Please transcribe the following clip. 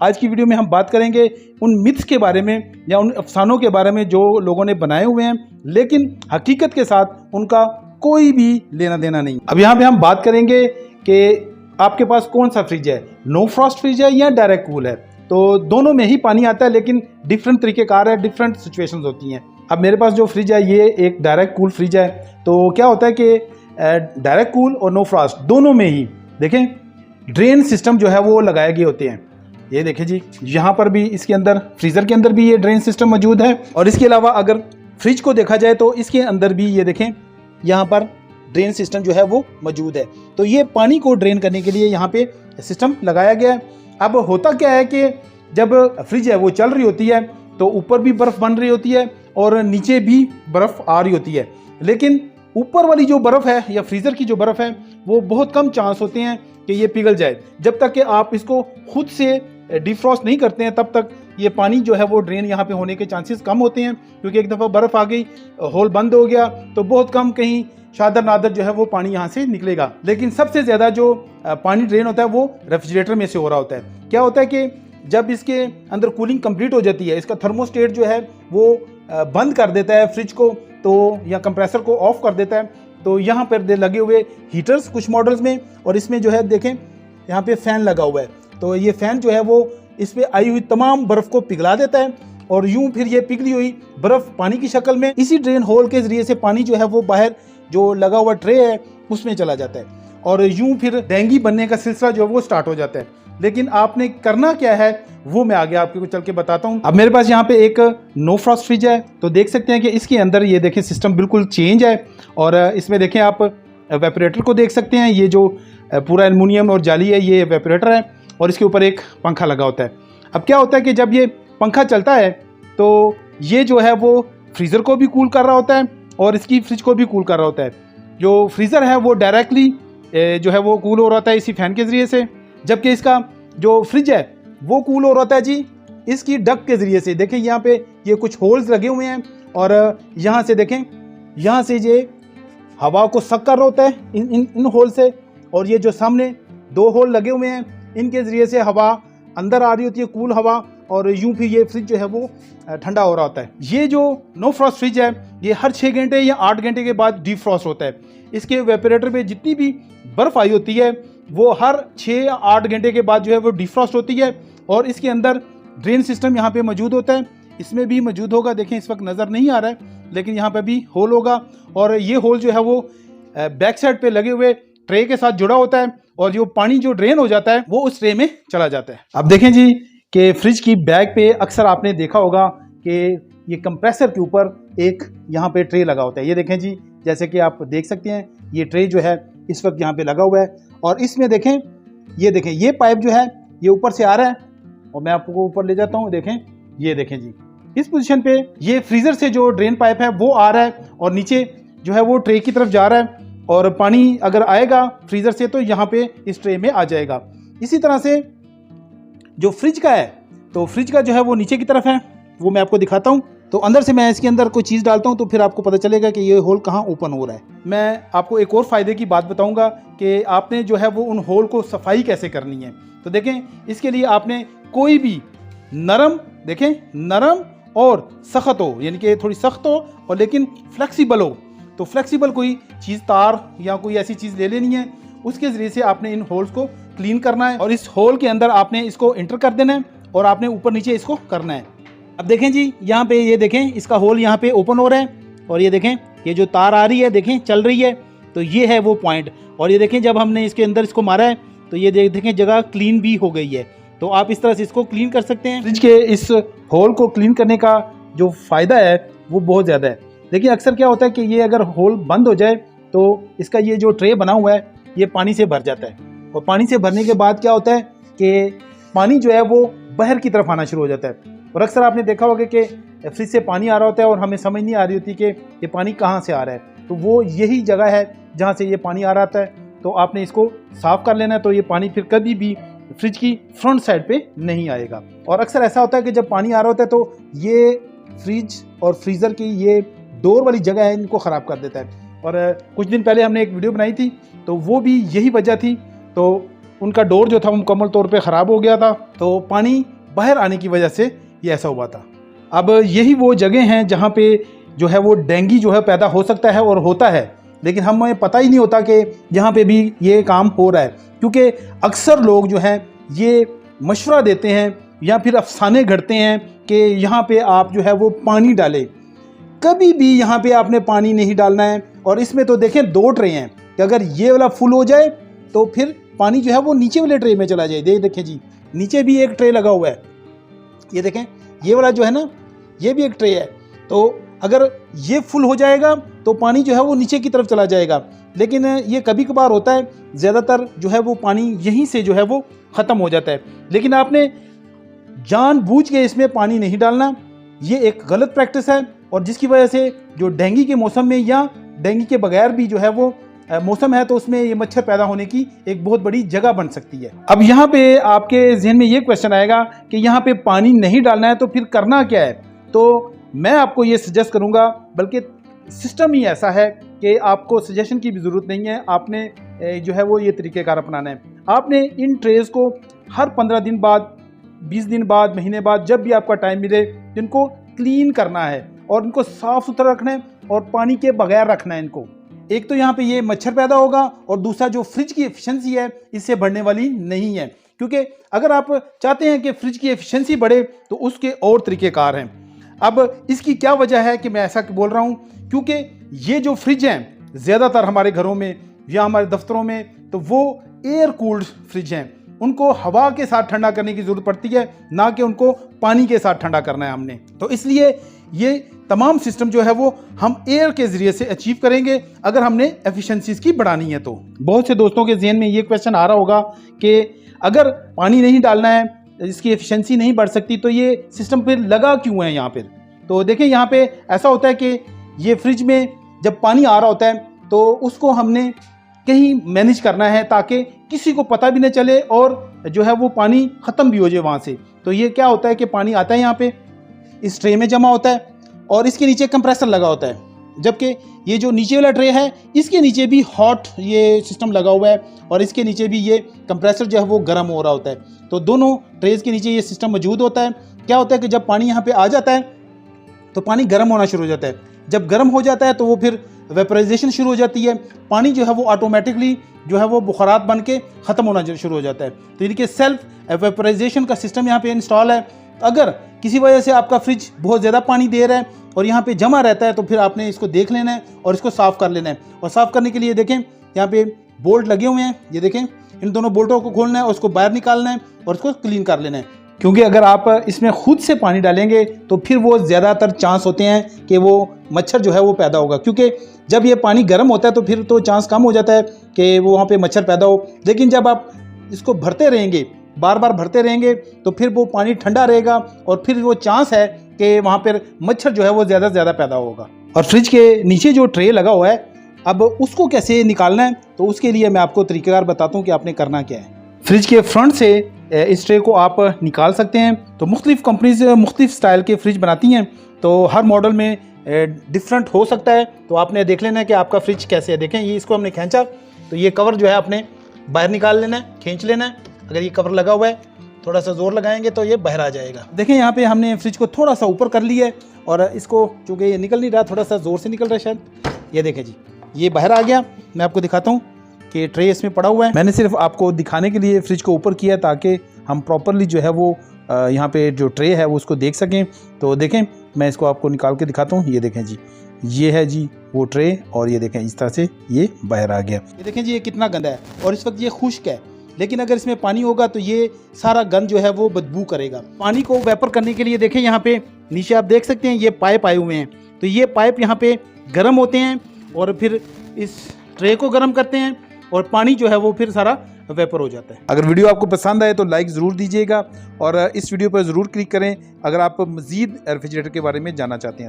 आज की वीडियो में हम बात करेंगे उन मिथ्स के बारे में या उन अफसानों के बारे में जो लोगों ने बनाए हुए हैं, लेकिन हकीकत के साथ उनका कोई भी लेना देना नहीं। अब यहाँ पे हम बात करेंगे कि आपके पास कौन सा फ्रिज है, नो फ्रॉस्ट फ्रिज है या डायरेक्ट कूल है। तो दोनों में ही पानी आता है, लेकिन डिफरेंट तरीक़ेकार है, डिफरेंट सिचुएशंस होती हैं। अब मेरे पास जो फ्रिज है ये एक डायरेक्ट कूल फ्रिज है। तो क्या होता है कि डायरेक्ट कूल और नो फ्रॉस्ट दोनों में ही देखें ड्रेन सिस्टम जो है वो लगाए गए होते हैं। ये देखें जी, यहाँ पर भी इसके अंदर फ्रीज़र के अंदर भी ये ड्रेन सिस्टम मौजूद है। और इसके अलावा अगर फ्रिज को देखा जाए तो इसके अंदर भी ये देखें यहाँ पर ड्रेन सिस्टम जो है वो मौजूद है। तो ये पानी को ड्रेन करने के लिए यहाँ पे सिस्टम लगाया गया है। अब होता क्या है कि जब फ्रिज है वो चल रही होती है तो ऊपर भी बर्फ़ बन रही होती है और नीचे भी बर्फ़ आ रही होती है, लेकिन ऊपर वाली जो बर्फ़ है या फ्रीज़र की जो बर्फ़ है वो बहुत कम चांस होते हैं कि ये पिघल जाए। जब तक कि आप इसको खुद से डिफ्रॉस्ट नहीं करते हैं तब तक ये पानी जो है वो ड्रेन यहाँ पे होने के चांसेस कम होते हैं, क्योंकि एक दफ़ा बर्फ़ आ गई, होल बंद हो गया तो बहुत कम कहीं शादर नादर जो है वो पानी यहाँ से निकलेगा। लेकिन सबसे ज़्यादा जो पानी ड्रेन होता है वो रेफ्रिजरेटर में से हो रहा होता है। क्या होता है कि जब इसके अंदर कूलिंग कंप्लीट हो जाती है, इसका थर्मोस्टेट जो है वो बंद कर देता है फ्रिज को, तो या कंप्रेसर को ऑफ कर देता है। तो यहाँ पर लगे हुए हीटर्स कुछ मॉडल्स में, और इसमें जो है देखें यहाँ पे फ़ैन लगा हुआ है। तो ये फ़ैन जो है वो इस पर आई हुई तमाम बर्फ़ को पिघला देता है और यूँ फिर ये पिघली हुई बर्फ़ पानी की शक्ल में इसी ड्रेन होल के ज़रिए से पानी जो है वो बाहर जो लगा हुआ ट्रे है उसमें चला जाता है और यूँ फिर डेंगी बनने का सिलसिला जो है वो स्टार्ट हो जाता है। लेकिन आपने करना क्या है वो मैं आगे आपको चल के बताता हूँ। अब मेरे पास यहाँ पे एक नो फ्रॉस्ट फ्रिज है, तो देख सकते हैं कि इसके अंदर ये देखें सिस्टम बिल्कुल चेंज है। और इसमें देखें आप वेपरेटर को देख सकते हैं, ये जो पूरा एल्युमिनियम और जाली है ये वेपरेटर है और इसके ऊपर एक पंखा लगा होता है। अब क्या होता है कि जब ये पंखा चलता है तो ये जो है वो फ्रीज़र को भी कूल कर रहा होता है और इसकी फ्रिज को भी कूल कर रहा होता है। जो फ्रीज़र है वो डायरेक्टली जो है वो कूल हो रहा होता है इसी फ़ैन के ज़रिए से, जबकि इसका जो फ्रिज है वो कूल हो रहा होता है जी इसकी डक के ज़रिए से। देखें यहाँ पे ये कुछ होल्स लगे हुए हैं और यहाँ से देखें, यहाँ से ये हवा को सक कर रहा होता है इन होल से, और ये जो सामने दो होल लगे हुए हैं इनके ज़रिए से हवा अंदर आ रही होती है, कूल हवा, और यूं फिर ये फ्रिज जो है वो ठंडा हो रहा होता है। ये जो नो फ्रॉस्ट फ्रिज है ये हर 6 घंटे या 8 घंटे के बाद डिफ्रॉस्ट होता है। इसके वेपरेटर पे जितनी भी बर्फ़ आई होती है वो हर 6 या 8 घंटे के बाद जो है वो डिफ्रॉस्ट होती है और इसके अंदर ड्रेन सिस्टम यहाँ पे मौजूद होता है। इसमें भी मौजूद होगा, देखें इस वक्त नज़र नहीं आ रहा है, लेकिन यहाँ पे भी होल होगा और ये होल जो है वो बैक साइड पे लगे हुए ट्रे के साथ जुड़ा होता है और जो पानी जो ड्रेन हो जाता है वो उस ट्रे में चला जाता है। अब देखें जी कि फ्रिज की बैग पे अक्सर आपने देखा होगा कि ये कंप्रेसर के ऊपर एक यहाँ पे ट्रे लगा होता है। ये देखें जी, जैसे कि आप देख सकते हैं ये ट्रे जो है इस वक्त यहाँ पे लगा हुआ है और इसमें देखें ये पाइप जो है ये ऊपर से आ रहा है और मैं आपको ऊपर ले जाता हूँ। देखें ये देखें जी, इस पोजीशन पे ये फ्रीज़र से जो ड्रेन पाइप है वो आ रहा है और नीचे जो है वो ट्रे की तरफ जा रहा है और पानी अगर आएगा फ्रीज़र से तो यहाँ पे इस ट्रे में आ जाएगा। इसी तरह से जो फ्रिज का है तो फ्रिज का जो है वो नीचे की तरफ है, वो मैं आपको दिखाता हूँ। तो अंदर से मैं इसके अंदर कोई चीज़ डालता हूँ तो फिर आपको पता चलेगा कि ये होल कहाँ ओपन हो रहा है। मैं आपको एक और फ़ायदे की बात बताऊँगा कि आपने जो है वो उन होल को सफाई कैसे करनी है। तो देखें इसके लिए आपने कोई भी नरम, देखें नरम और सख्त हो, यानी कि थोड़ी सख्त हो और लेकिन फ्लेक्सिबल हो, तो फ्लेक्सिबल कोई चीज़, तार या कोई ऐसी चीज़ ले लेनी है, उसके ज़रिए से आपने इन होल्स को क्लीन करना है और इस होल के अंदर आपने इसको इंटर कर देना है और आपने ऊपर नीचे इसको करना है। अब देखें जी यहाँ पे ये देखें इसका होल यहाँ पे ओपन हो रहा है और ये देखें ये जो तार आ रही है देखें चल रही है, तो ये है वो पॉइंट। और ये देखें जब हमने इसके अंदर इसको मारा है तो ये देखें जगह क्लीन भी हो गई है। तो आप इस तरह से इसको क्लीन कर सकते हैं। फ्रिज के इस होल को क्लीन करने का जो फ़ायदा है वो बहुत ज़्यादा है। देखिए अक्सर क्या होता है कि ये अगर होल बंद हो जाए तो इसका ये जो ट्रे बना हुआ है ये पानी से भर जाता है और पानी से भरने के बाद क्या होता है कि पानी जो है वो बाहर की तरफ आना शुरू हो जाता है। और अक्सर आपने देखा होगा कि फ्रिज से पानी आ रहा होता है और हमें समझ नहीं आ रही होती कि ये पानी कहाँ से आ रहा है, तो वो यही जगह है जहाँ से ये पानी आ रहा था। तो आपने इसको साफ़ कर लेना है, तो ये पानी फिर कभी भी फ्रिज की फ्रंट साइड पे नहीं आएगा। और अक्सर ऐसा होता है कि जब पानी आ रहा होता है तो ये फ्रिज और फ्रीज़र की ये डोर वाली जगह है इनको ख़राब कर देता है। और कुछ दिन पहले हमने एक वीडियो बनाई थी तो वो भी यही वजह थी। तो उनका डोर जो था वो मुकम्मल तौर पे ख़राब हो गया था, तो पानी बाहर आने की वजह से ये ऐसा हुआ था। अब यही वो जगह हैं जहाँ पे जो है वो डेंगू जो है पैदा हो सकता है और होता है, लेकिन हमें पता ही नहीं होता कि यहाँ पे भी ये काम हो रहा है, क्योंकि अक्सर लोग जो हैं ये मशवरा देते हैं या फिर अफसाने घड़ते हैं कि यहाँ पे आप जो है वो पानी डालें। कभी भी यहाँ पे आपने पानी नहीं डालना है। और इसमें तो देखें 2 ट्रे हैं कि अगर ये वाला फुल हो जाए तो फिर पानी जो है वो नीचे वाले ट्रे में चला जाए। देखें जी, नीचे भी एक ट्रे लगा हुआ है, ये देखें, ये वाला जो है ना, ये भी एक ट्रे है। तो अगर ये फुल हो जाएगा तो पानी जो है वो नीचे की तरफ चला जाएगा, लेकिन ये कभी कभार होता है, ज़्यादातर जो है वो पानी यहीं से जो है वो ख़त्म हो जाता है। लेकिन आपने जानबूझ के इसमें पानी नहीं डालना, ये एक गलत प्रैक्टिस है, और जिसकी वजह से जो डेंगू के मौसम में या डेंगू के बगैर भी जो है वो मौसम है तो उसमें ये मच्छर पैदा होने की एक बहुत बड़ी जगह बन सकती है। अब यहाँ पे आपके जहन में ये क्वेश्चन आएगा कि यहाँ पे पानी नहीं डालना है तो फिर करना क्या है। तो मैं आपको ये सजेस्ट करूँगा, बल्कि सिस्टम ही ऐसा है कि आपको सजेशन की भी ज़रूरत नहीं है, आपने जो है वो ये तरीक़ेकार अपनाना है। आपने इन ट्रेज़ को हर 15 दिन बाद, 20 दिन बाद, महीने बाद, जब भी आपका टाइम मिले, इनको क्लीन करना है और इनको साफ़ सुथरा रखना है और पानी के बगैर रखना है इनको। एक तो यहाँ पे ये मच्छर पैदा होगा और दूसरा जो फ्रिज की एफिशिएंसी है इससे बढ़ने वाली नहीं है, क्योंकि अगर आप चाहते हैं कि फ्रिज की एफिशिएंसी बढ़े तो उसके और तरीक़ेकार हैं। अब इसकी क्या वजह है कि मैं ऐसा बोल रहा हूँ, क्योंकि ये जो फ्रिज हैं ज़्यादातर हमारे घरों में या हमारे दफ्तरों में तो वो एयर कूल्ड फ्रिज हैं, उनको हवा के साथ ठंडा करने की ज़रूरत पड़ती है, ना कि उनको पानी के साथ ठंडा करना है हमने। तो इसलिए ये तमाम सिस्टम जो है वो हम एयर के ज़रिए से अचीव करेंगे अगर हमने एफिशिएंसीज़ की बढ़ानी है। तो बहुत से दोस्तों के जहन में ये क्वेश्चन आ रहा होगा कि अगर पानी नहीं डालना है, इसकी एफिशिएंसी नहीं बढ़ सकती, तो ये सिस्टम फिर लगा क्यों है यहाँ पर। तो देखिए, यहाँ पे ऐसा होता है कि ये फ्रिज में जब पानी आ रहा होता है तो उसको हमने कहीं मैनेज करना है ताकि किसी को पता भी न चले और जो है वो पानी ख़त्म भी हो जाए वहाँ से। तो ये क्या होता है कि पानी आता है यहाँ पे इस ट्रे में जमा होता है और इसके नीचे कंप्रेसर लगा होता है, जबकि ये जो नीचे वाला ट्रे है इसके नीचे भी हॉट ये सिस्टम लगा हुआ है और इसके नीचे भी ये कंप्रेसर जो है वो गर्म हो रहा होता है। तो दोनों ट्रेज़ के नीचे ये सिस्टम मौजूद होता है। क्या होता है कि जब पानी यहाँ पर आ जाता है तो पानी गर्म होना शुरू हो जाता है। जब गर्म हो जाता है तो वो फिर वेपराइजेशन शुरू हो जाती है, पानी जो है वो ऑटोमेटिकली जो है वो बुखारात बन के ख़त्म होना शुरू हो जाता है। तो इनके सेल्फ वेपराइजेशन का सिस्टम यहाँ पे इंस्टॉल है। अगर किसी वजह से आपका फ्रिज बहुत ज़्यादा पानी दे रहा है और यहाँ पे जमा रहता है तो फिर आपने इसको देख लेना है और इसको साफ़ कर लेना है। और साफ़ करने के लिए देखें यहाँ पे बोल्ट लगे हुए हैं, ये देखें, इन दोनों बोल्टों को खोलना है और उसको बाहर निकालना है और उसको क्लीन कर लेना है। क्योंकि अगर आप इसमें खुद से पानी डालेंगे तो फिर वो ज़्यादातर चांस होते हैं कि वो मच्छर जो है वो पैदा होगा, क्योंकि जब ये पानी गर्म होता है तो फिर तो चांस कम हो जाता है कि वो वहाँ पे मच्छर पैदा हो। लेकिन जब आप इसको भरते रहेंगे, बार बार भरते रहेंगे, तो फिर वो पानी ठंडा रहेगा और फिर वो चांस है कि वहाँ पर मच्छर जो है वो ज़्यादा से ज़्यादा पैदा होगा। और फ्रिज के नीचे जो ट्रे लगा हुआ है, अब उसको कैसे निकालना है, तो उसके लिए मैं आपको तरीक़ेकार बताता हूँ कि आपने करना क्या है। फ्रिज के फ्रंट से इस ट्रे को आप निकाल सकते हैं। तो मुख्तलिफ़ कंपनीज मुख्तलिफ़ स्टाइल के फ्रिज बनाती हैं, तो हर मॉडल में डिफरेंट हो सकता है। तो आपने देख लेना है कि आपका फ्रिज कैसे है। देखें, ये इसको हमने खींचा तो ये कवर जो है आपने बाहर निकाल लेना है, खींच लेना है। अगर ये कवर लगा हुआ है, थोड़ा सा ज़ोर लगाएंगे तो ये बाहर आ जाएगा। देखें, यहाँ पे हमने फ्रिज को थोड़ा सा ऊपर कर लिया है और इसको चूँकि ये निकल नहीं रहा, थोड़ा सा ज़ोर से निकल रहा है शायद। ये देखें जी, ये बाहर आ गया। मैं आपको दिखाता हूँ कि ट्रे इसमें पड़ा हुआ है। मैंने सिर्फ आपको दिखाने के लिए फ्रिज को ऊपर किया ताकि हम प्रॉपरली जो है वो यहाँ पे जो ट्रे है वो उसको देख सकें। तो देखें, मैं इसको आपको निकाल के दिखाता हूँ। ये देखें जी, ये है जी वो ट्रे और ये देखें इस तरह से ये बाहर आ गया। ये देखें जी, ये कितना गंदा है और इस वक्त ये खुश्क है, लेकिन अगर इसमें पानी होगा तो ये सारा गंद जो है वो बदबू करेगा। पानी को वेपर करने के लिए देखें यहाँ पे नीचे आप देख सकते हैं ये पाइप आए हुए हैं। तो ये पाइप यहाँ पे गर्म होते हैं और फिर इस ट्रे को गर्म करते हैं और पानी जो है वो फिर सारा वेपर हो जाता है। अगर वीडियो आपको पसंद आए तो लाइक ज़रूर दीजिएगा और इस वीडियो पर ज़रूर क्लिक करें अगर आप मज़ीद रेफ्रिजरेटर के बारे में जानना चाहते हैं तो।